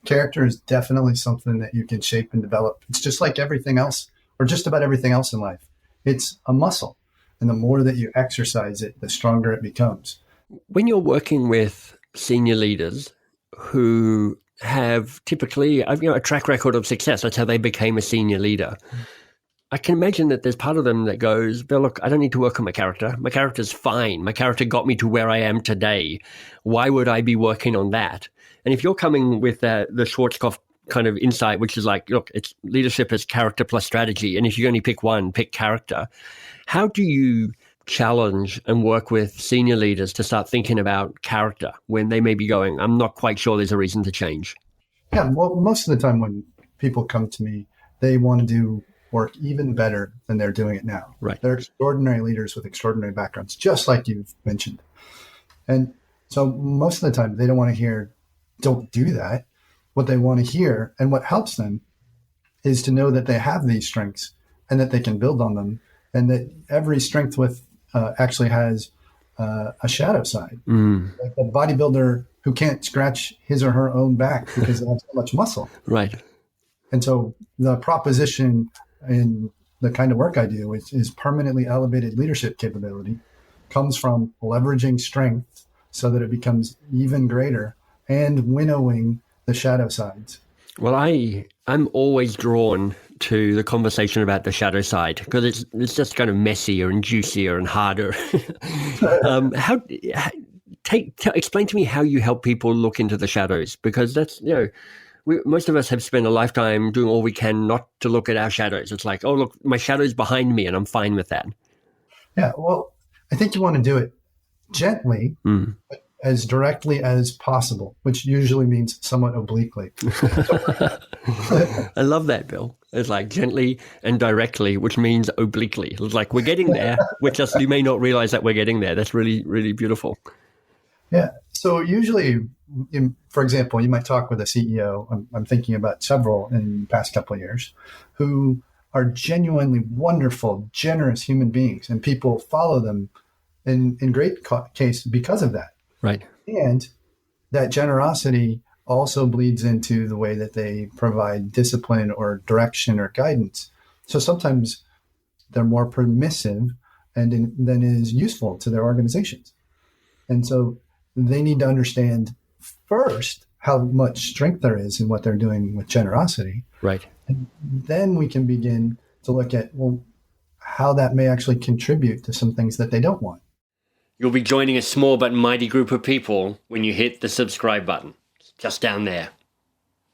character is definitely something that you can shape and develop. It's just like everything else, or just about everything else in life. It's a muscle. And the more that you exercise it, the stronger it becomes. When you're working with senior leaders who have typically a track record of success, that's how they became a senior leader, I can imagine that there's part of them that goes, well, look, I don't need to work on my character. My character's fine. My character got me to where I am today. Why would I be working on that? And if you're coming with the Schwarzkopf kind of insight, which is like, look, it's leadership is character plus strategy. And if you only pick one, pick character. How do you challenge and work with senior leaders to start thinking about character when they may be going, I'm not quite sure there's a reason to change? Yeah, well, most of the time when people come to me, they want to do work even better than they're doing it now. Right. They're extraordinary leaders with extraordinary backgrounds, just like you've mentioned. And so most of the time they don't want to hear, don't do that. What they want to hear and what helps them is to know that they have these strengths and that they can build on them, and that every strength actually has a shadow side. Like a bodybuilder who can't scratch his or her own back because they have so much muscle. Right. And so the proposition in the kind of work I do, which is permanently elevated leadership capability, comes from leveraging strength so that it becomes even greater and winnowing the shadow sides. Well, I'm always drawn to the conversation about the shadow side because it's just kind of messier and juicier and harder. Explain to me how you help people look into the shadows, because that's, most of us have spent a lifetime doing all we can not to look at our shadows. It's like, oh, look, my shadow's behind me and I'm fine with that. Yeah, well, I think you want to do it gently, but as directly as possible, which usually means somewhat obliquely. I love that, Bill. It's like gently and directly, which means obliquely. It's like we're getting there. You may not realize that we're getting there. That's really, really beautiful. Yeah. So usually, for example, you might talk with a CEO. I'm thinking about several in the past couple of years who are genuinely wonderful, generous human beings, and people follow them in great case because of that. Right. And that generosity also bleeds into the way that they provide discipline or direction or guidance. So sometimes they're more permissive than is useful to their organizations. And so they need to understand first how much strength there is in what they're doing with generosity. Right. And then we can begin to look at, well, how that may actually contribute to some things that they don't want. You'll be joining a small but mighty group of people when you hit the subscribe button. Just down there.